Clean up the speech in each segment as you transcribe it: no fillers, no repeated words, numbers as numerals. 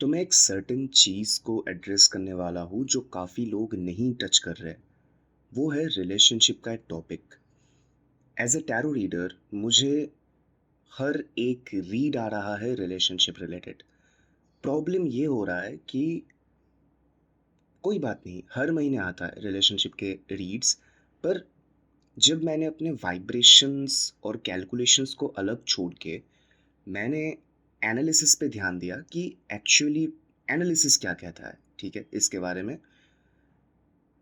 तो मैं एक सर्टेन चीज़ को एड्रेस करने वाला हूँ जो काफ़ी लोग नहीं टच कर रहे। वो है रिलेशनशिप का एक topic. As a tarot reader मुझे हर एक रीड आ रहा है रिलेशनशिप रिलेटेड। प्रॉब्लम ये हो रहा है कि कोई बात नहीं, हर महीने आता है रिलेशनशिप के रीड्स। पर जब मैंने अपने वाइब्रेशंस और कैलकुलेशंस को अलग छोड़ के मैंने एनालिसिस पे ध्यान दिया कि एक्चुअली एनालिसिस क्या कहता है, ठीक है, इसके बारे में।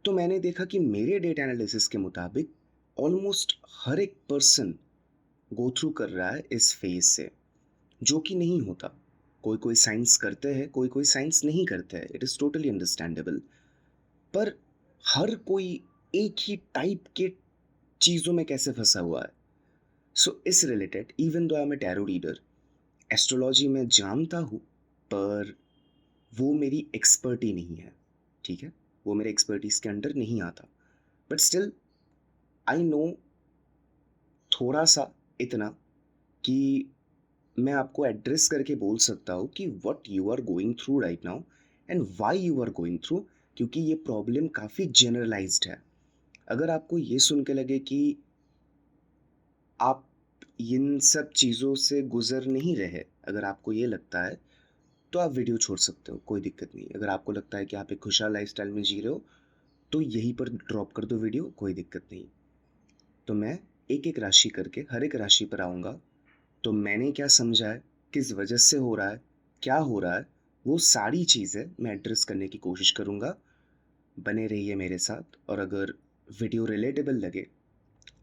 तो मैंने देखा कि मेरे डेटा एनालिसिस के मुताबिक ऑलमोस्ट हर एक पर्सन गो थ्रू कर रहा है इस फेज से, जो कि नहीं होता। कोई कोई साइंस करते हैं, कोई कोई साइंस नहीं करते हैं, इट इज़ टोटली अंडरस्टैंडेबल। पर हर कोई एक ही टाइप के चीज़ों में कैसे फंसा हुआ है। सो इस related even though I am a tarot reader, astrology में जानता हूँ, पर वो मेरी एक्सपर्टी नहीं है, ठीक है, वो मेरे एक्सपर्टीज के अंडर नहीं आता। बट स्टिल आई नो थोड़ा सा, इतना कि मैं आपको एड्रेस करके बोल सकता हूँ कि what you are going through right now and why you are going through. क्योंकि ये प्रॉब्लम काफ़ी जनरलाइज्ड है। अगर आपको ये सुन के लगे कि आप इन सब चीज़ों से गुजर नहीं रहे, अगर आपको ये लगता है तो आप वीडियो छोड़ सकते हो, कोई दिक्कत नहीं। अगर आपको लगता है कि आप एक खुशहाल लाइफस्टाइल में जी रहे हो तो यहीं पर ड्रॉप कर दो वीडियो, कोई दिक्कत नहीं। तो मैं एक एक राशि करके हर एक राशि पर आऊँगा। तो मैंने क्या समझा है, किस वजह से हो रहा है, क्या हो रहा है, वो सारी चीज़ें मैं एड्रेस करने की कोशिश करूँगा। बने रहिए मेरे साथ। और अगर वीडियो रिलेटेबल लगे,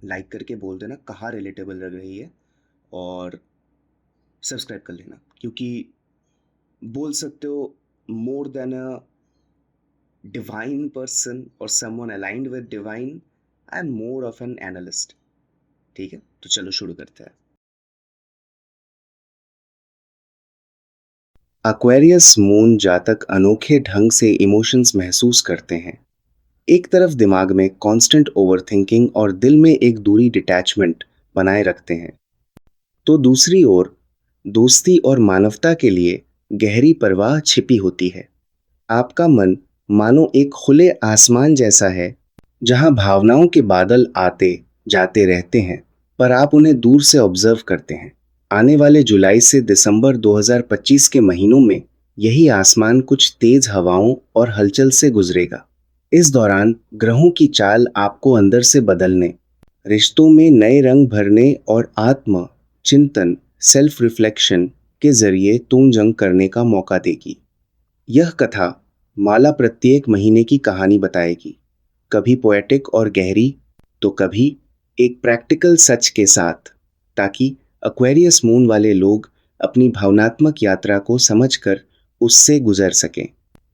लाइक करके बोल देना कहाँ रिलेटेबल लग रही है, और सब्सक्राइब कर लेना। क्योंकि बोल सकते हो, more than a divine person और someone aligned with divine, I am more of an analyst. ठीक है, तो चलो शुरू करते हैं। एक्वेरियस मून जातक अनोखे ढंग से इमोशंस महसूस करते हैं। एक तरफ दिमाग में कांस्टेंट ओवरथिंकिंग और दिल में एक दूरी डिटैचमेंट बनाए रखते हैं, तो दूसरी ओर दोस्ती और मानवता के लिए गहरी परवाह छिपी होती है। आपका मन मानो एक खुले आसमान जैसा है, जहां भावनाओं के बादल आते जाते रहते हैं, पर आप उन्हें दूर से ऑब्जर्व करते हैं। आने वाले जुलाई से दिसंबर 2025 के महीनों में यही आसमान कुछ तेज हवाओं और हलचल से गुजरेगा। इस दौरान ग्रहों की चाल आपको अंदर से बदलने, रिश्तों में नए रंग भरने और आत्म चिंतन सेल्फ रिफ्लेक्शन के जरिए तुम जंग करने का मौका देगी। यह कथा माला प्रत्येक महीने की कहानी बताएगी, कभी पोएटिक और गहरी, तो कभी एक प्रैक्टिकल सच के साथ, ताकि एक्वेरियस मून वाले लोग अपनी भावनात्मक यात्रा को समझकर उससे गुजर सकें।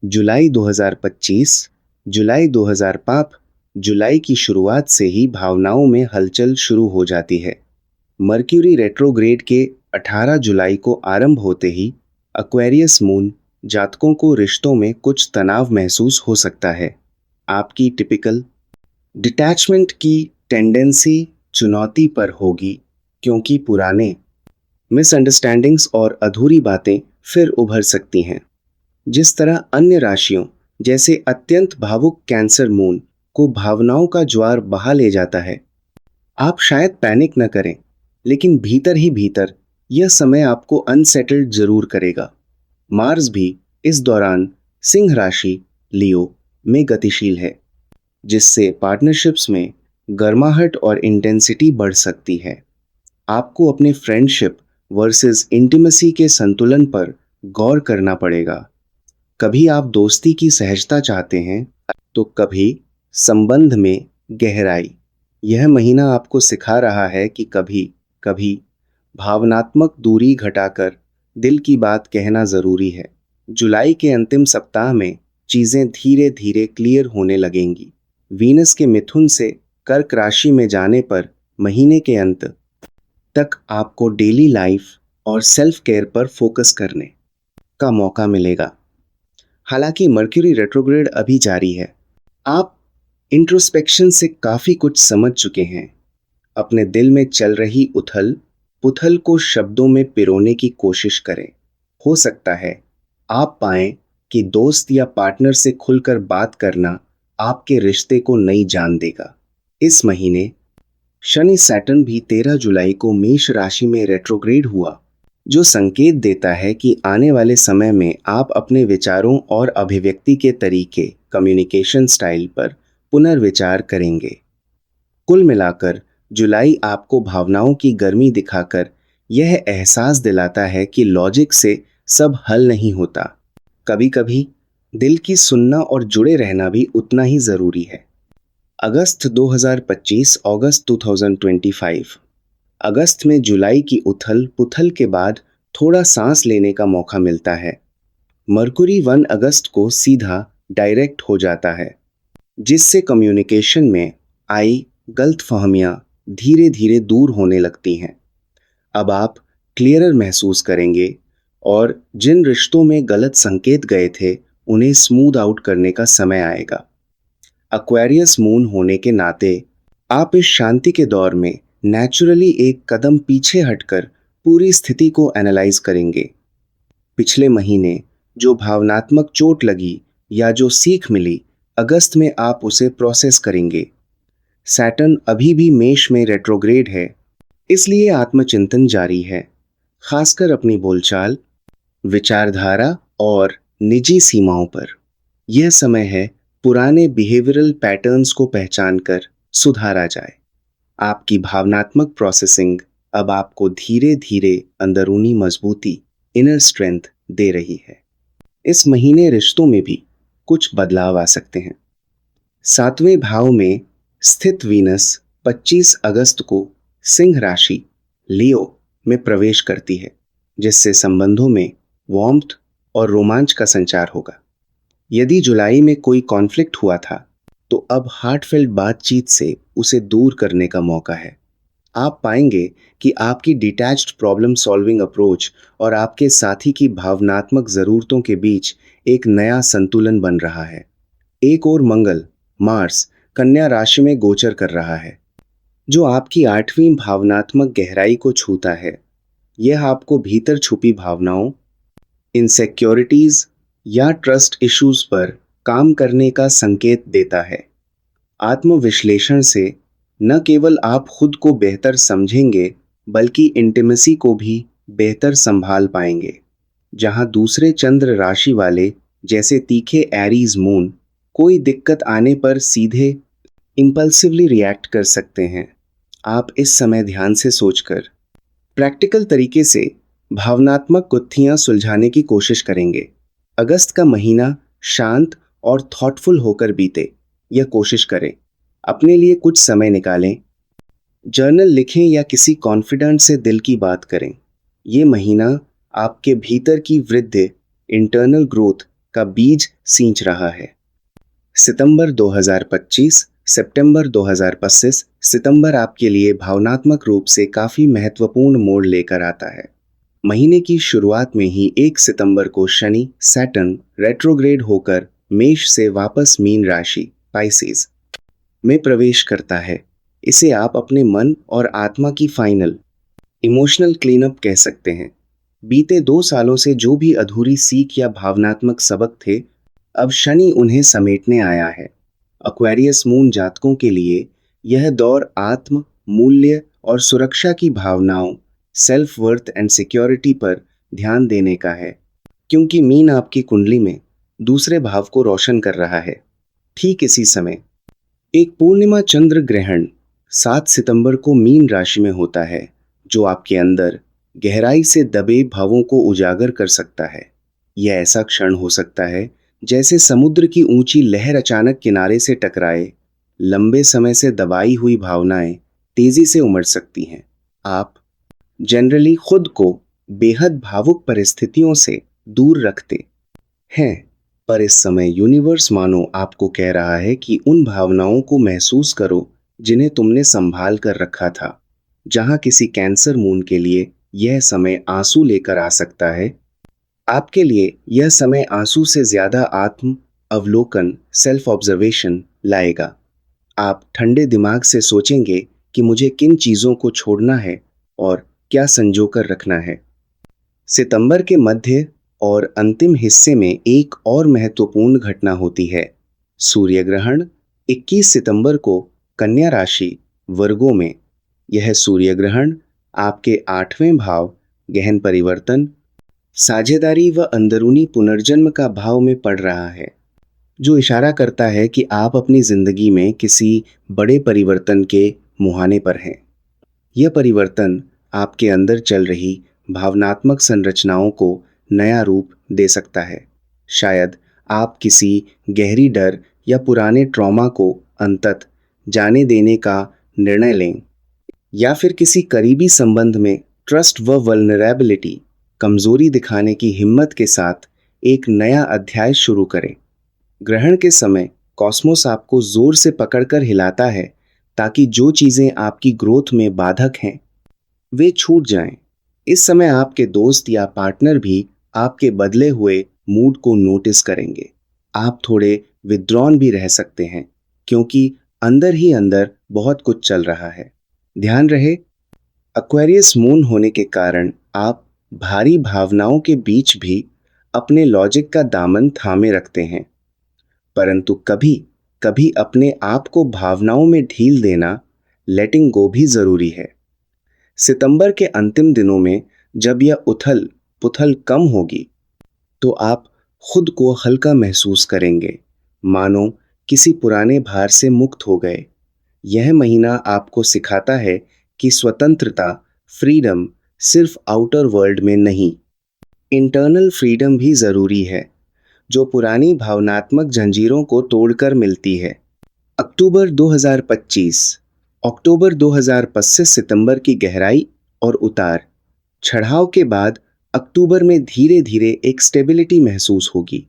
जुलाई 2025, जुलाई 2005, जुलाई की शुरुआत से ही भावनाओं में हलचल शुरू हो जाती है। मर्क्यूरी रेट्रोग्रेड के 18 जुलाई को आरंभ होते ही एक्वेरियस मून जातकों को रिश्तों में कुछ तनाव महसूस हो सकता है। आपकी टिपिकल डिटैचमेंट की टेंडेंसी चुनौती पर होगी, क्योंकि पुराने मिसअंडरस्टैंडिंग्स और अधूरी बातें फिर उभर सकती हैं। जिस तरह अन्य राशियों जैसे अत्यंत भावुक कैंसर मून को भावनाओं का ज्वार बहा ले जाता है, आप शायद पैनिक न करें, लेकिन भीतर ही भीतर यह समय आपको अनसेटल्ड जरूर करेगा। मार्स भी इस दौरान सिंह राशि लियो में गतिशील है, जिससे पार्टनरशिप्स में गर्माहट और इंटेंसिटी बढ़ सकती है। आपको अपने फ्रेंडशिप वर्सेस इंटीमेसी के संतुलन पर गौर करना पड़ेगा। कभी आप दोस्ती की सहजता चाहते हैं, तो कभी संबंध में गहराई। यह महीना आपको सिखा रहा है कि कभी कभी भावनात्मक दूरी घटाकर दिल की बात कहना जरूरी है। जुलाई के अंतिम सप्ताह में चीजें धीरे धीरे क्लियर होने लगेंगी। वीनस के मिथुन से कर्क राशि में जाने पर महीने के अंत तक आपको डेली लाइफ और सेल्फ केयर पर फोकस करने का मौका मिलेगा। हालांकि मर्क्यूरी रेट्रोग्रेड अभी जारी है। आप इंट्रोस्पेक्शन से काफी कुछ समझ चुके हैं। अपने दिल में चल रही उथल पुथल को शब्दों में पिरोने की कोशिश करें। हो सकता है आप पाएं कि दोस्त या पार्टनर से खुलकर बात करना आपके रिश्ते को नई जान देगा। इस महीने शनि सैटर्न भी 13 जुलाई को मेष राशि में रेट्रोग्रेड हुआ, जो संकेत देता है कि आने वाले समय में आप अपने विचारों और अभिव्यक्ति के तरीके, कम्युनिकेशन स्टाइल पर पुनर्विचार करेंगे। कुल मिलाकर जुलाई आपको भावनाओं की गर्मी दिखाकर यह एहसास दिलाता है कि लॉजिक से सब हल नहीं होता। कभी-कभी दिल की सुनना और जुड़े रहना भी उतना ही जरूरी है। अगस्त 2025 अगस्त 2025। अगस्त में जुलाई की उथल-पुथल के बाद थोड़ा सांस लेने का मौका मिलता है। मरकुरी 1 अगस्त को सीधा डायरेक्ट हो जाता है, जिससे कम्युनिकेशन में आई गलतफहमियां धीरे धीरे दूर होने लगती हैं। अब आप क्लियरर महसूस करेंगे और जिन रिश्तों में गलत संकेत गए थे, उन्हें स्मूथ आउट करने का समय आएगा। एक्वेरियस मून होने के नाते आप इस शांति के दौर में नेचुरली एक कदम पीछे हटकर पूरी स्थिति को एनालाइज करेंगे। पिछले महीने जो भावनात्मक चोट लगी या जो सीख मिली, अगस्त में आप उसे प्रोसेस करेंगे। सैटर्न अभी भी मेष में रेट्रोग्रेड है, इसलिए आत्मचिंतन जारी है, खासकर अपनी बोलचाल, विचारधारा और निजी सीमाओं पर। यह समय है पुराने बिहेवियरल पैटर्न्स को पहचानकर सुधारा जाए। आपकी भावनात्मक प्रोसेसिंग अब आपको धीरे धीरे अंदरूनी मजबूती, इनर स्ट्रेंथ दे रही है। इस महीने रिश्तों में भी कुछ बदलाव आ सकते हैं। 7वें भाव में स्थित वीनस 25 अगस्त को सिंह राशि लियो में प्रवेश करती है, जिससे संबंधों में वार्मथ और रोमांच का संचार होगा। यदि जुलाई में कोई कॉन्फ्लिक्ट हुआ था, तो अब हार्टफेल्ट बातचीत से उसे दूर करने का मौका है। आप पाएंगे कि आपकी डिटैच्ड प्रॉब्लम सॉल्विंग अप्रोच और आपके साथी की भावनात्मक जरूरतों के बीच एक नया संतुलन बन रहा है। एक और मंगल, मार्स, कन्या राशि में गोचर कर रहा है, जो आपकी 8वीं भावनात्मक गहराई को छूता है। यह आपको भीतर छुपी भावनाओं, इनसिक्योरिटीज या ट्रस्ट इश्यूज पर काम करने का संकेत देता है। आत्मविश्लेषण से न केवल आप खुद को बेहतर समझेंगे, बल्कि इंटीमेसी को भी बेहतर संभाल पाएंगे। जहां दूसरे चंद्र राशि वाले, जैसे तीखे एरीज मून, कोई दिक्कत आने पर सीधे इंपल्सिवली रिएक्ट कर सकते हैं, आप इस समय ध्यान से सोचकर प्रैक्टिकल तरीके से भावनात्मक गुत्थियां सुलझाने की कोशिश करेंगे। अगस्त का महीना शांत और थॉटफुल होकर बीते, यह कोशिश करें। अपने लिए कुछ समय निकालें, जर्नल लिखें या किसी कॉन्फिडेंट से दिल की बात करें। ये महीना आपके भीतर की वृद्धि, इंटरनल ग्रोथ का बीज सींच रहा है। सितंबर 2025 सितंबर 2025 सितंबर आपके लिए भावनात्मक रूप से काफी महत्वपूर्ण मोड़ लेकर आता है। महीने की शुरुआत में ही 1 सितंबर को शनि सैटर्न रेट्रोग्रेड होकर मेष से वापस मीन राशि पाइसेस में प्रवेश करता है। इसे आप अपने मन और आत्मा की फाइनल इमोशनल क्लीनअप कह सकते हैं। बीते 2 सालों से जो भी अधूरी सीख या भावनात्मक सबक थे, अब शनि उन्हें समेटने आया है। एक्वेरियस मून जातकों के लिए यह दौर आत्म, मूल्य और सुरक्षा की भावनाओं, सेल्फ वर्थ एंड सिक्योरिटी पर ध्यान देने का है, क्योंकि मीन आपकी कुंडली में दूसरे भाव को रोशन कर रहा है। ठीक इसी समय एक पूर्णिमा चंद्र ग्रहण 7 सितंबर को मीन राशि में होता है, जो आपके अंदर गहराई से दबे भावों को उजागर कर सकता है। यह ऐसा क्षण हो सकता है जैसे समुद्र की ऊंची लहर अचानक किनारे से टकराए। लंबे समय से दबाई हुई भावनाएं तेजी से उमड़ सकती हैं। आप जनरली खुद को बेहद भावुक परिस्थितियों से दूर रखते हैं, पर इस समय यूनिवर्स मानो आपको कह रहा है कि उन भावनाओं को महसूस करो जिन्हें तुमने संभाल कर रखा था। जहां किसी कैंसर मून के लिए यह समय आंसू लेकर आ सकता है, आपके लिए यह समय आंसू से ज्यादा आत्म अवलोकन, सेल्फ ऑब्जर्वेशन लाएगा। आप ठंडे दिमाग से सोचेंगे कि मुझे किन चीजों को छोड़ना है और क्या संजो कर रखना है। सितंबर के मध्य और अंतिम हिस्से में एक और महत्वपूर्ण घटना होती है, सूर्य ग्रहण 21 सितंबर को कन्या राशि वर्गो में। यह सूर्य ग्रहण आपके 8वें भाव गहन परिवर्तन, साझेदारी व अंदरूनी पुनर्जन्म का भाव में पड़ रहा है, जो इशारा करता है कि आप अपनी जिंदगी में किसी बड़े परिवर्तन के मुहाने पर हैं। यह परिवर्तन आपके अंदर चल रही भावनात्मक संरचनाओं को नया रूप दे सकता है। शायद आप किसी गहरी डर या पुराने ट्रॉमा को अंततः जाने देने का निर्णय लें, या फिर किसी करीबी संबंध में ट्रस्ट व वल्नरेबिलिटी, कमजोरी दिखाने की हिम्मत के साथ एक नया अध्याय शुरू करें। ग्रहण के समय कॉस्मोस आपको जोर से पकड़कर हिलाता है ताकि जो चीजें आपकी ग्रोथ में बाधक हैं वे छूट जाएं। इस समय आपके दोस्त या पार्टनर भी आपके बदले हुए मूड को नोटिस करेंगे। आप थोड़े विद्रॉन भी रह सकते हैं क्योंकि अंदर ही अंदर बहुत कुछ चल रहा है। ध्यान रहे, एक्वेरियस मून होने के कारण आप भारी भावनाओं के बीच भी अपने लॉजिक का दामन थामे रखते हैं, परंतु कभी कभी अपने आप को भावनाओं में ढील देना, लेटिंग गो भी जरूरी है। सितंबर के अंतिम दिनों में जब यह उथल पुथल कम होगी तो आप खुद को हल्का महसूस करेंगे, मानो किसी पुराने भार से मुक्त हो गए। यह महीना आपको सिखाता है कि स्वतंत्रता, फ्रीडम सिर्फ आउटर वर्ल्ड में नहीं, इंटरनल फ्रीडम भी जरूरी है, जो पुरानी भावनात्मक जंजीरों को तोड़कर मिलती है। अक्टूबर 2025, अक्टूबर 2025 सितंबर की गहराई और उतार चढ़ाव के बाद अक्टूबर में धीरे धीरे एक स्टेबिलिटी महसूस होगी।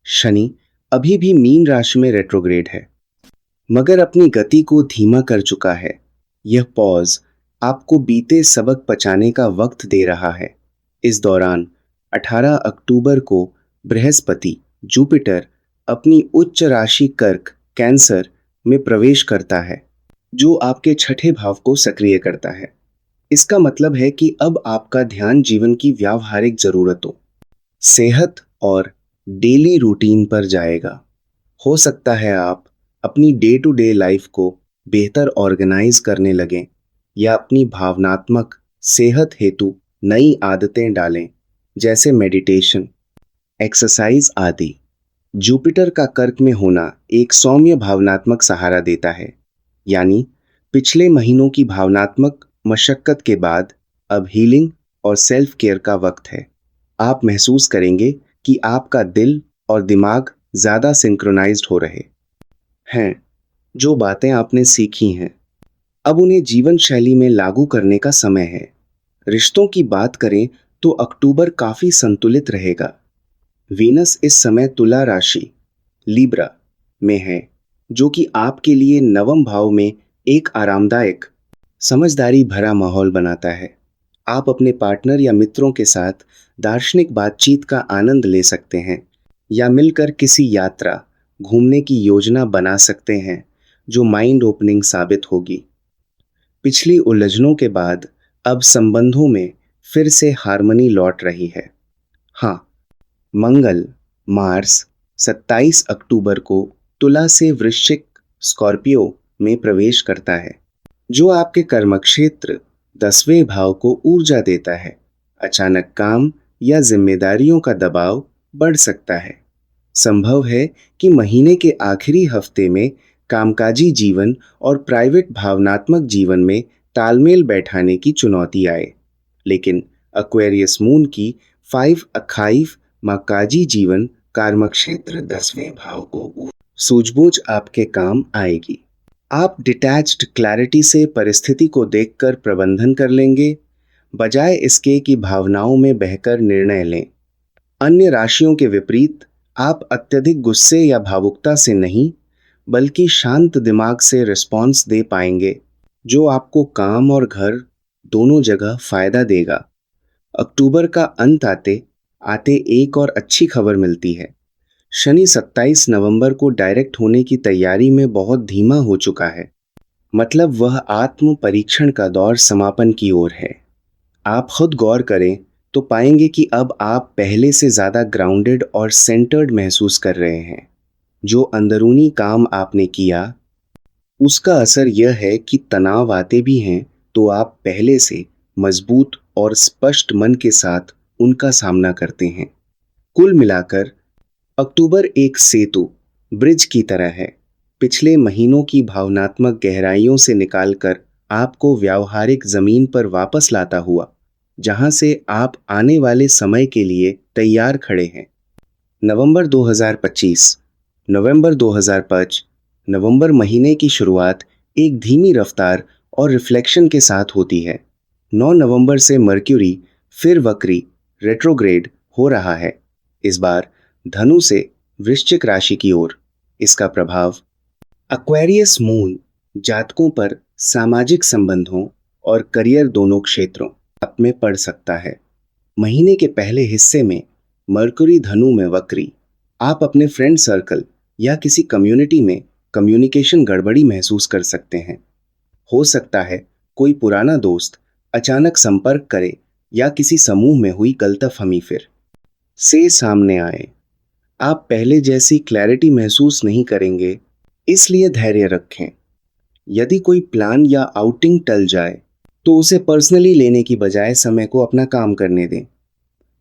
शनि अभी भी मीन राशि में रेट्रोग्रेड है, मगर अपनी गति को धीमा कर चुका है। यह पॉज आपको बीते सबक पचाने का वक्त दे रहा है। इस दौरान 18 अक्टूबर को बृहस्पति जुपिटर अपनी उच्च राशि कर्क कैंसर में प्रवेश करता है, जो आपके छठे भाव को सक्रिय करता है। इसका मतलब है कि अब आपका ध्यान जीवन की व्यावहारिक जरूरतों, सेहत और डेली रूटीन पर जाएगा। हो सकता है आप अपनी डे टू डे लाइफ को बेहतर ऑर्गेनाइज करने लगें या अपनी भावनात्मक सेहत हेतु नई आदतें डालें, जैसे मेडिटेशन, एक्सरसाइज आदि। जुपिटर का कर्क में होना एक सौम्य भावनात्मक सहारा देता है, यानी पिछले महीनों की भावनात्मक मशक्कत के बाद अब हीलिंग और सेल्फ केयर का वक्त है। आप महसूस करेंगे कि आपका दिल और दिमाग ज्यादा सिंक्रोनाइज्ड हो रहे हैं। जो बातें आपने सीखी हैं, अब उन्हें जीवन शैली में लागू करने का समय है। रिश्तों की बात करें तो अक्टूबर काफी संतुलित रहेगा। वीनस इस समय तुला राशि लिब्रा में है, जो कि आपके लिए नवम भाव में एक आरामदायक, समझदारी भरा माहौल बनाता है। आप अपने पार्टनर या मित्रों के साथ दार्शनिक बातचीत का आनंद ले सकते हैं या मिलकर किसी यात्रा, घूमने की योजना बना सकते हैं जो माइंड ओपनिंग साबित होगी। पिछली उलझनों के बाद अब संबंधों में फिर से हार्मनी लौट रही है। हाँ, मंगल मार्स 27 अक्टूबर को तुला से वृश्चिक स्कॉर्पियो में प्रवेश करता है, जो आपके कर्मक्षेत्र 10वें भाव को ऊर्जा देता है। अचानक काम या जिम्मेदारियों का दबाव बढ़ सकता है। संभव है कि महीने के आखिरी हफ्ते में कामकाजी जीवन और प्राइवेट भावनात्मक जीवन में तालमेल बैठाने की चुनौती आए, लेकिन एक्वेरियस मून की 5 अखाइव मकाजी जीवन कर्मक्षेत्र 10वें भाव को सूझबूझ आपके काम आएगी। आप डिटैच्ड क्लैरिटी से परिस्थिति को देखकर प्रबंधन कर लेंगे, बजाय इसके कि भावनाओं में बहकर निर्णय लें। अन्य राशियों के विपरीत आप अत्यधिक गुस्से या भावुकता से नहीं, बल्कि शांत दिमाग से रिस्पॉन्स दे पाएंगे, जो आपको काम और घर दोनों जगह फायदा देगा। अक्टूबर का अंत आते आते एक और अच्छी खबर मिलती है। शनि 27 नवंबर को डायरेक्ट होने की तैयारी में बहुत धीमा हो चुका है, मतलब वह आत्म परीक्षण का दौर समापन की ओर है। आप खुद गौर करें तो पाएंगे कि अब आप पहले से ज़्यादा ग्राउंडेड और सेंटर्ड महसूस कर रहे हैं। जो अंदरूनी काम आपने किया, उसका असर यह है कि तनाव आते भी हैं तो आप पहले से मजबूत और स्पष्ट मन के साथ उनका सामना करते हैं। कुल मिलाकर अक्टूबर एक सेतु ब्रिज की तरह है, पिछले महीनों की भावनात्मक गहराइयों से निकालकर आपको व्यावहारिक जमीन पर वापस लाता हुआ, जहां से आप आने वाले समय के लिए तैयार खड़े हैं। नवंबर 2025, नवंबर 2005, नवंबर महीने की शुरुआत एक धीमी रफ्तार और रिफ्लेक्शन के साथ होती है। 9 नवंबर से मर्क्यूरी फिर वक्री रेट्रोग्रेड हो रहा है, इस बार धनु से वृश्चिक राशि की ओर। इसका प्रभाव एक्वेरियस मून जातकों पर सामाजिक संबंधों और करियर दोनों क्षेत्रों में पड़ सकता है। महीने के पहले हिस्से में मरकुरी धनु में वक्री, आप अपने फ्रेंड सर्कल या किसी कम्युनिटी में कम्युनिकेशन गड़बड़ी महसूस कर सकते हैं। हो सकता है कोई पुराना दोस्त अचानक संपर्क करे या किसी समूह में हुई गलतफहमी फिर से सामने आए। आप पहले जैसी क्लैरिटी महसूस नहीं करेंगे, इसलिए धैर्य रखें। यदि कोई प्लान या आउटिंग टल जाए तो उसे पर्सनली लेने की बजाय समय को अपना काम करने दें।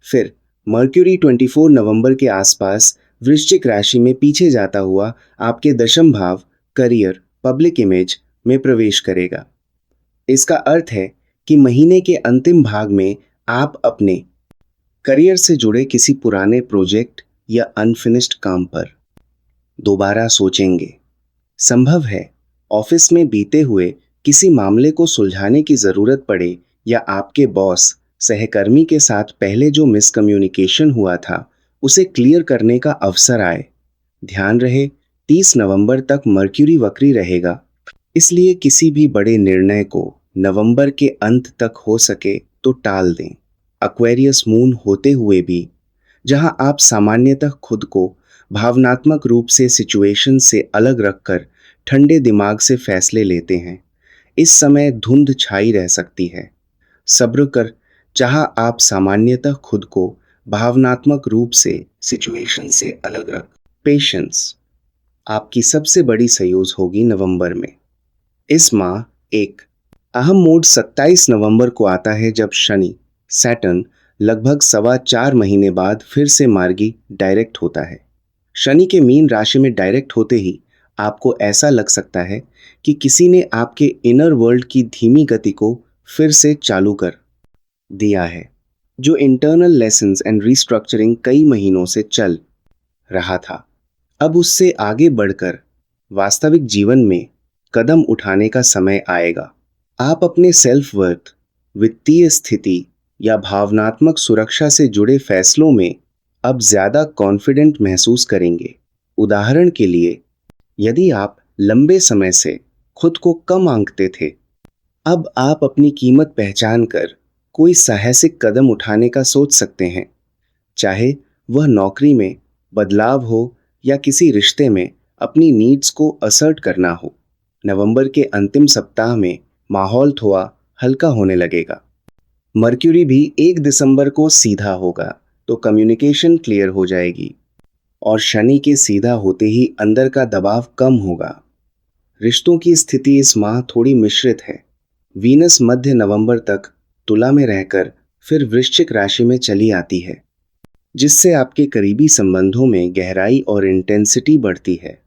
फिर मर्क्यूरी 24 नवंबर के आसपास वृश्चिक राशि में पीछे जाता हुआ आपके दशम भाव करियर पब्लिक इमेज में प्रवेश करेगा। इसका अर्थ है कि महीने के अंतिम भाग में आप अपने करियर से जुड़े किसी पुराने प्रोजेक्ट या अनफिनिश्ड काम पर दोबारा सोचेंगे। संभव है ऑफिस में बीते हुए किसी मामले को सुलझाने की जरूरत पड़े या आपके बॉस सहकर्मी के साथ पहले जो मिसकम्युनिकेशन हुआ था उसे क्लियर करने का अवसर आए। ध्यान रहे 30 नवंबर तक मर्क्यूरी वक्री रहेगा, इसलिए किसी भी बड़े निर्णय को नवंबर के अंत तक हो सके तो टाल दें। एक्वेरियस मून होते हुए भी, जहां आप सामान्यतः खुद को भावनात्मक रूप से सिचुएशन से अलग रखकर ठंडे दिमाग से फैसले लेते हैं, इस समय धुंध छाई रह सकती है। सब्र कर, जहां आप सामान्यतः खुद को भावनात्मक रूप से सिचुएशन से अलग रख। पेशेंस आपकी सबसे बड़ी सयूज होगी नवंबर में। इस माह एक अहम मोड 27 नवंबर को आता है जब शनि सैटर्न लगभग 4.25 महीने बाद फिर से मार्गी डायरेक्ट होता है। शनि के मीन राशि में डायरेक्ट होते ही आपको ऐसा लग सकता है कि किसी ने आपके इनर वर्ल्ड की धीमी गति को फिर से चालू कर दिया है। जो इंटरनल लेसन्स एंड रिस्ट्रक्चरिंग कई महीनों से चल रहा था, अब उससे आगे बढ़कर वास्तविक जीवन में कदम उठाने का समय आएगा। आप अपने सेल्फ वर्थ, वित्तीय स्थिति या भावनात्मक सुरक्षा से जुड़े फैसलों में अब ज्यादा कॉन्फिडेंट महसूस करेंगे। उदाहरण के लिए, यदि आप लंबे समय से खुद को कम आंकते थे, अब आप अपनी कीमत पहचान कर कोई साहसिक कदम उठाने का सोच सकते हैं, चाहे वह नौकरी में बदलाव हो या किसी रिश्ते में अपनी नीड्स को असर्ट करना हो। नवंबर के अंतिम सप्ताह में माहौल थोड़ा हल्का होने लगेगा। मर्क्यूरी भी 1 दिसंबर को सीधा होगा तो कम्युनिकेशन क्लियर हो जाएगी और शनि के सीधा होते ही अंदर का दबाव कम होगा। रिश्तों की स्थिति इस माह थोड़ी मिश्रित है। वीनस मध्य नवंबर तक तुला में रहकर फिर वृश्चिक राशि में चली आती है, जिससे आपके करीबी संबंधों में गहराई और इंटेंसिटी बढ़ती है।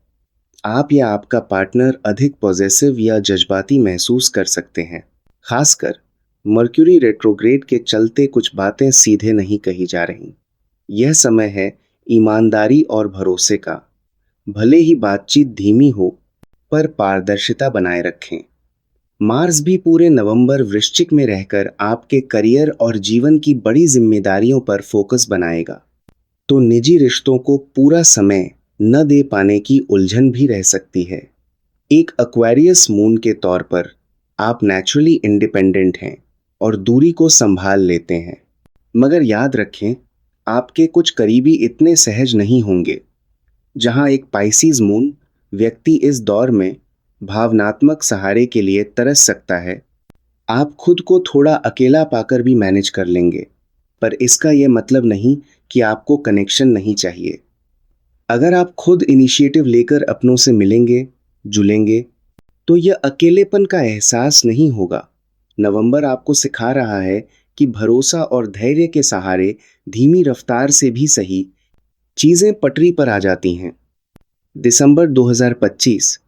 आप या आपका पार्टनर अधिक पॉजेसिव या जज्बाती महसूस कर सकते हैं। खासकर मर्क्यूरी रेट्रोग्रेड के चलते कुछ बातें सीधे नहीं कही जा रही। यह समय है ईमानदारी और भरोसे का। भले ही बातचीत धीमी हो, पर पारदर्शिता बनाए रखें। मार्स भी पूरे नवंबर वृश्चिक में रहकर आपके करियर और जीवन की बड़ी जिम्मेदारियों पर फोकस बनाएगा, तो निजी रिश्तों को पूरा समय न दे पाने की उलझन भी रह सकती है। एक एक्वेरियस मून के तौर पर आप नेचुरली इंडिपेंडेंट हैं और दूरी को संभाल लेते हैं, मगर याद रखें आपके कुछ करीबी इतने सहज नहीं होंगे। जहां एक पाइसिस मून व्यक्ति इस दौर में भावनात्मक सहारे के लिए तरस सकता है, आप खुद को थोड़ा अकेला पाकर भी मैनेज कर लेंगे। पर इसका यह मतलब नहीं कि आपको कनेक्शन नहीं चाहिए। अगर आप खुद इनिशिएटिव लेकर अपनों से मिलेंगे, जुलेंगे, तो यह अकेलेपन का एहसास नहीं होगा। नवंबर आपको सिखा रहा है कि भरोसा और धैर्य के सहारे धीमी रफ्तार से भी सही चीजें पटरी पर आ जाती हैं। दिसंबर 2025,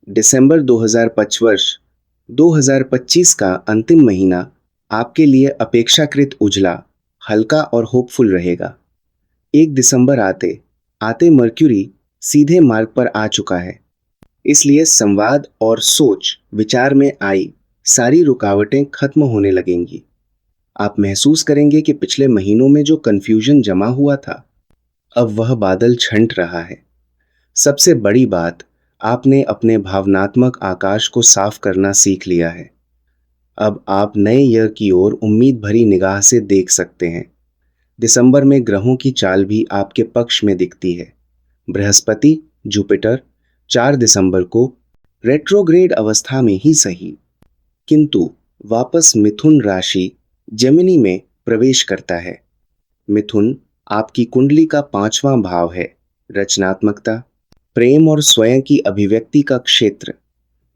दिसंबर 2025 2025 का अंतिम महीना आपके लिए अपेक्षाकृत उजला, हल्का और होपफुल रहेगा। 1 दिसंबर आते आते मर्क्यूरी सीधे मार्ग पर आ चुका है, इसलिए संवाद और सोच विचार में आई सारी रुकावटें खत्म होने लगेंगी। आप महसूस करेंगे कि पिछले महीनों में जो कंफ्यूजन जमा हुआ था, अब वह बादल छंट रहा है। सबसे बड़ी बात, आपने अपने भावनात्मक आकाश को साफ करना सीख लिया है। अब आप नए ईयर की ओर उम्मीद भरी निगाह से देख सकते हैं। दिसंबर में ग्रहों की चाल भी आपके पक्ष में दिखती है। बृहस्पति, जुपिटर 4 दिसंबर को रेट्रोग्रेड अवस्था में ही सही, किंतु वापस मिथुन राशि जेमिनी में प्रवेश करता है। मिथुन आपकी कुंडली का 5वां भाव है, रचनात्मकता, प्रेम और स्वयं की अभिव्यक्ति का क्षेत्र।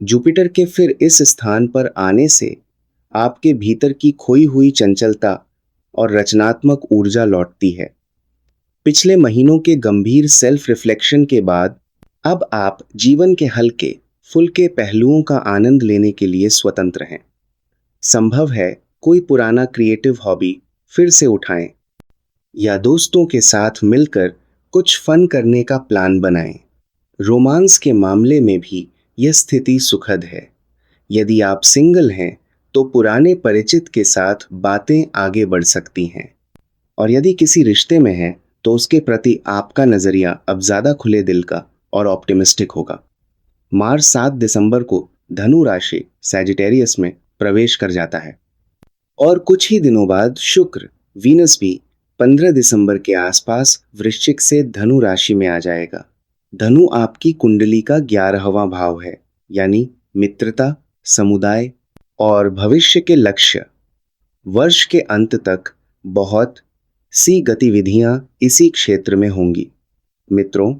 जुपिटर के फिर इस स्थान पर आने से आपके भीतर की खोई हुई चंचलता और रचनात्मक ऊर्जा लौटती है। पिछले महीनों के गंभीर सेल्फ रिफ्लेक्शन के बाद अब आप जीवन के हल्के फुल्के पहलुओं का आनंद लेने के लिए स्वतंत्र हैं। संभव है कोई पुराना क्रिएटिव हॉबी फिर से उठाएं या दोस्तों के साथ मिलकर कुछ फन करने का प्लान बनाएं। रोमांस के मामले में भी यह स्थिति सुखद है। यदि आप सिंगल हैं तो पुराने परिचित के साथ बातें आगे बढ़ सकती हैं, और यदि किसी रिश्ते में हैं तो उसके प्रति आपका नजरिया अब ज्यादा खुले दिल का और ऑप्टिमिस्टिक होगा। मार्स 7 दिसंबर को धनु राशि सैजिटेरियस में प्रवेश कर जाता है, और कुछ ही दिनों बाद शुक्र, वीनस भी 15 दिसंबर के आसपास वृश्चिक से धनु राशि में आ जाएगा। धनु आपकी कुंडली का 11वां भाव है, यानी मित्रता, समुदाय और भविष्य के लक्ष्य। वर्ष के अंत तक बहुत सी गतिविधियां इसी क्षेत्र में होंगी। मित्रों,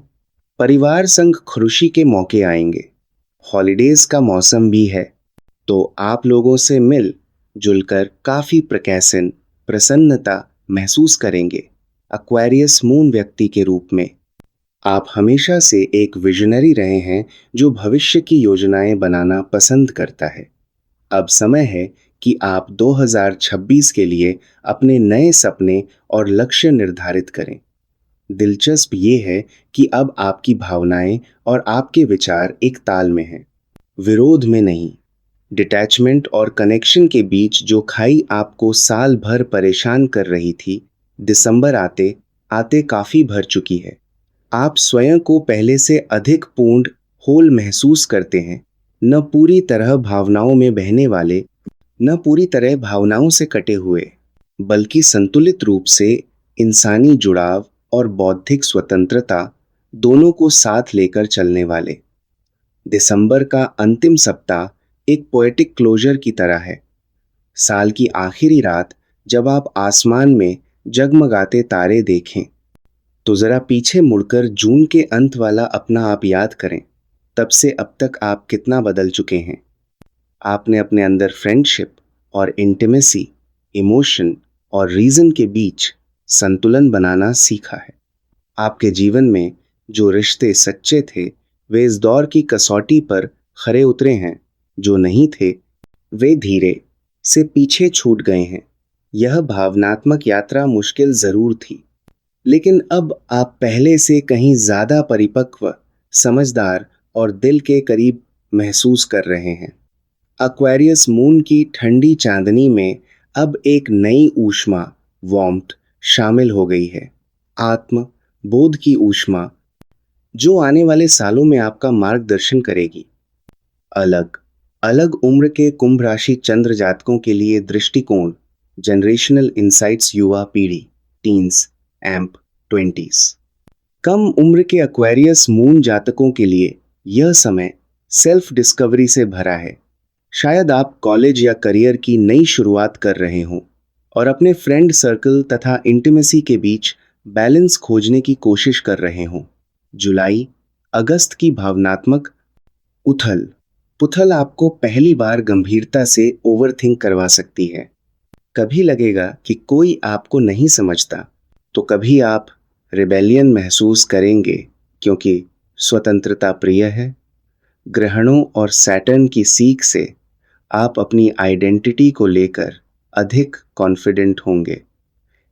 परिवार संग खुशी के मौके आएंगे। हॉलिडेज का मौसम भी है, तो आप लोगों से मिल जुलकर काफी प्रसन्नता महसूस करेंगे। एक्वेरियस मून व्यक्ति के रूप में आप हमेशा से एक विजनरी रहे हैं जो भविष्य की योजनाएं बनाना पसंद करता है। अब समय है कि आप 2026 के लिए अपने नए सपने और लक्ष्य निर्धारित करें। दिलचस्प ये है कि अब आपकी भावनाएं और आपके विचार एक ताल में हैं, विरोध में नहीं। डिटैचमेंट और कनेक्शन के बीच जो खाई आपको साल भर परेशान कर रही थी, दिसंबर आते आते काफी भर चुकी है। आप स्वयं को पहले से अधिक पूर्ण होल महसूस करते हैं, न पूरी तरह भावनाओं में बहने वाले, न पूरी तरह भावनाओं से कटे हुए, बल्कि संतुलित रूप से इंसानी जुड़ाव और बौद्धिक स्वतंत्रता दोनों को साथ लेकर चलने वाले। दिसंबर का अंतिम सप्ताह एक पोएटिक क्लोजर की तरह है। साल की आखिरी रात जब आप आसमान में जगमगाते तारे देखें, तो जरा पीछे मुड़कर जून के अंत वाला अपना आप याद करें। तब से अब तक आप कितना बदल चुके हैं। आपने अपने अंदर फ्रेंडशिप और इंटीमेसी, इमोशन और रीजन के बीच संतुलन बनाना सीखा है। आपके जीवन में जो रिश्ते सच्चे थे वे इस दौर की कसौटी पर खरे उतरे हैं, जो नहीं थे वे धीरे से पीछे छूट गए हैं। यह भावनात्मक यात्रा मुश्किल जरूर थी, लेकिन अब आप पहले से कहीं ज्यादा परिपक्व, समझदार और दिल के करीब महसूस कर रहे हैं। एक्वेरियस मून की ठंडी चांदनी में अब एक नई ऊष्मा, वार्मथ शामिल हो गई है। आत्म बोध की ऊष्मा जो आने वाले सालों में आपका मार्गदर्शन करेगी। अलग अलग उम्र के कुंभ राशि चंद्र जातकों के लिए दृष्टिकोण, जनरेशनल इंसाइट्स, युवा पीढ़ी, टीन्स, एम्प 20s। कम उम्र के एक्वेरियस मून जातकों के लिए यह समय सेल्फ डिस्कवरी से भरा है। शायद आप कॉलेज या करियर की नई शुरुआत कर रहे हों और अपने फ्रेंड सर्कल तथा इंटीमेसी के बीच बैलेंस खोजने की कोशिश कर रहे हों। जुलाई अगस्त की भावनात्मक उथल पुथल आपको पहली बार गंभीरता से ओवरथिंक करवा सकती है। कभी लगेगा कि कोई आपको नहीं समझता, तो कभी आप रिबेलियन महसूस करेंगे क्योंकि स्वतंत्रता प्रिय है। ग्रहणों और सैटर्न की सीख से आप अपनी आइडेंटिटी को लेकर अधिक कॉन्फिडेंट होंगे।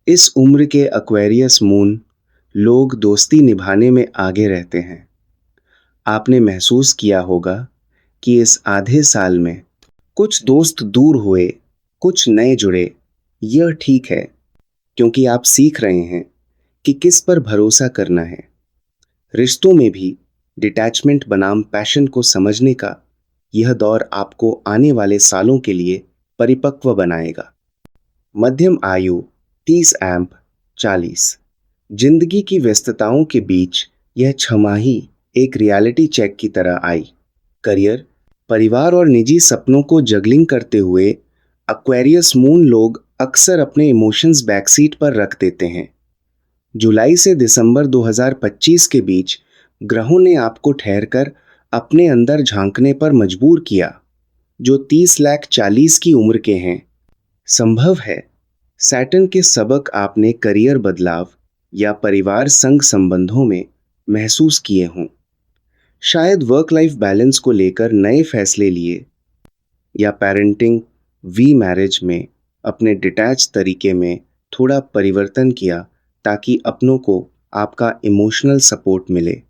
इस उम्र के एक्वेरियस मून लोग दोस्ती निभाने में आगे रहते हैं। आपने महसूस किया होगा कि इस आधे साल में कुछ दोस्त दूर हुए, कुछ नए जुड़े। यह ठीक है, क्योंकि आप सीख रहे हैं कि किस पर भरोसा करना है। रिश्तों में भी डिटैचमेंट बनाम पैशन को समझने का यह दौर आपको आने वाले सालों के लिए परिपक्व बनाएगा। मध्यम आयु 30 एम्प 40। जिंदगी की व्यस्तताओं के बीच यह छमाही एक रियलिटी चेक की तरह आई। करियर, परिवार और निजी सपनों को जगलिंग करते हुए एक्वेरियस मून लोग अक्सर अपने इमोशंस बैकसीट पर रख देते हैं। जुलाई से दिसंबर 2025 के बीच ग्रहों ने आपको ठहरकर अपने अंदर झांकने पर मजबूर किया। जो 30 लाख 40 की उम्र के हैं, संभव है सैटर्न के सबक आपने करियर बदलाव या परिवार संग संबंधों में महसूस किए हों। शायद वर्क लाइफ बैलेंस को लेकर नए फैसले लिए, या पेरेंटिंग वी मैरिज में अपने डिटैच तरीके में थोड़ा परिवर्तन किया ताकि अपनों को आपका इमोशनल सपोर्ट मिले।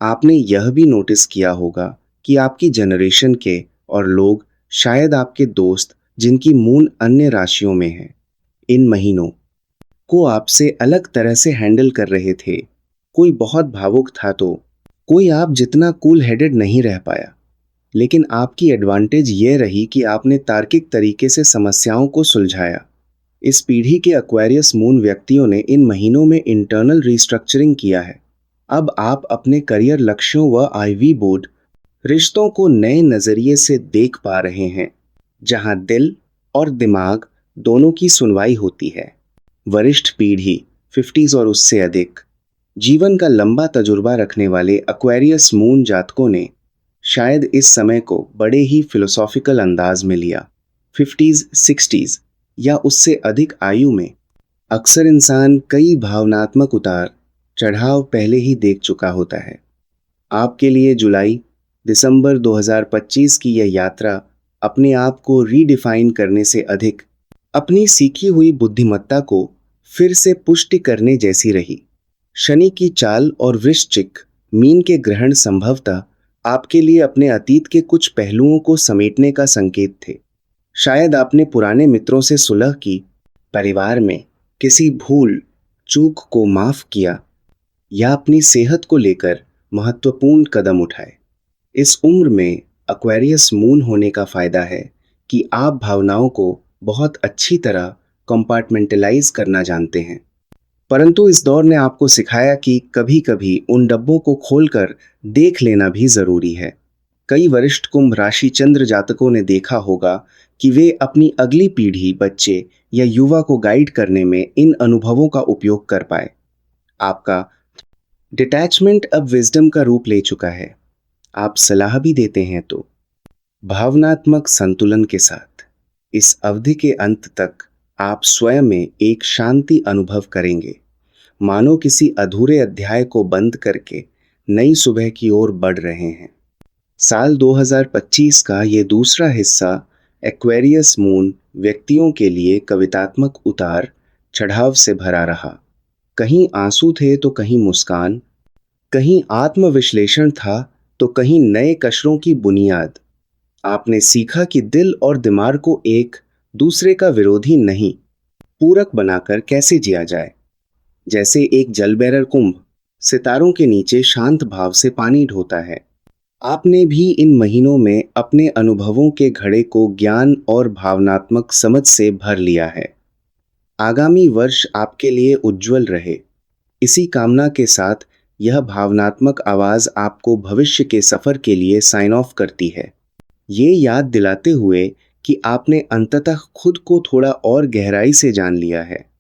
आपने यह भी नोटिस किया होगा कि आपकी जनरेशन के और लोग, शायद आपके दोस्त जिनकी मून अन्य राशियों में है, इन महीनों को आपसे अलग तरह से हैंडल कर रहे थे। कोई बहुत भावुक था तो कोई आप जितना कूल हेडेड नहीं रह पाया। लेकिन आपकी एडवांटेज ये रही कि आपने तार्किक तरीके से समस्याओं को सुलझाया। इस पीढ़ी के एक्वेरियस मून व्यक्तियों ने इन महीनों में इंटरनल रिस्ट्रक्चरिंग किया है। अब आप अपने करियर लक्ष्यों व आईवी बोर्ड रिश्तों को नए नजरिए से देख पा रहे हैं, जहां दिल और दिमाग दोनों की सुनवाई होती है। वरिष्ठ पीढ़ी 50s और उससे अधिक जीवन का लंबा तजुर्बा रखने वाले एक्वेरियस मून जातकों ने शायद इस समय को बड़े ही फिलोसॉफिकल अंदाज में लिया। 50s 60s या उससे अधिक आयु में अक्सर इंसान कई भावनात्मक उतार चढ़ाव पहले ही देख चुका होता है। आपके लिए जुलाई दिसंबर 2025 की यह यात्रा अपने आप को रीडिफाइन करने से अधिक अपनी सीखी हुई बुद्धिमत्ता को फिर से पुष्टि करने जैसी रही। शनि की चाल और वृश्चिक मीन के ग्रहण संभवतः आपके लिए अपने अतीत के कुछ पहलुओं को समेटने का संकेत थे। शायद आपने पुराने मित्रों से सुलह की, परिवार में किसी भूल चूक को माफ किया, या अपनी सेहत को लेकर महत्वपूर्ण कदम उठाए। इस उम्र में एक्वेरियस मून होने का फायदा है कि आप भावनाओं को बहुत अच्छी तरह कंपार्टमेंटलाइज करना जानते हैं। परंतु इस दौर ने आपको सिखाया कि कभी-कभी उन डब्बों को खोलकर देख लेना भी जरूरी है। कई वरिष्ठ कुंभ राशि चंद्र जातकों ने देखा होगा कि वे अपनी अगली पीढ़ी, बच्चे या युवा को गाइड करने में इन अनुभवों का उपयोग कर पाए। आपका डिटैचमेंट अब विजडम का रूप ले चुका है। आप सलाह भी देते हैं तो भावनात्मक संतुलन के साथ। इस अवधि के अंत तक आप स्वयं में एक शांति अनुभव करेंगे, मानो किसी अधूरे अध्याय को बंद करके नई सुबह की ओर बढ़ रहे हैं। साल 2025 का ये दूसरा हिस्सा एक्वेरियस मून व्यक्तियों के लिए कवितात्मक उतार चढ़ाव से भरा रहा। कहीं आंसू थे तो कहीं मुस्कान, कहीं आत्मविश्लेषण था तो कहीं नए कशरों की बुनियाद। आपने सीखा कि दिल और दिमाग को एक दूसरे का विरोधी नहीं, पूरक बनाकर कैसे जिया जाए। जैसे एक जलबैरर कुंभ सितारों के नीचे शांत भाव से पानी ढोता है, आपने भी इन महीनों में अपने अनुभवों के घड़े को ज्ञान और भावनात्मक समझ से भर लिया है। आगामी वर्ष आपके लिए उज्जवल रहे, इसी कामना के साथ यह भावनात्मक आवाज आपको भविष्य के सफर के लिए साइन ऑफ करती है, ये याद दिलाते हुए कि आपने अंततः खुद को थोड़ा और गहराई से जान लिया है।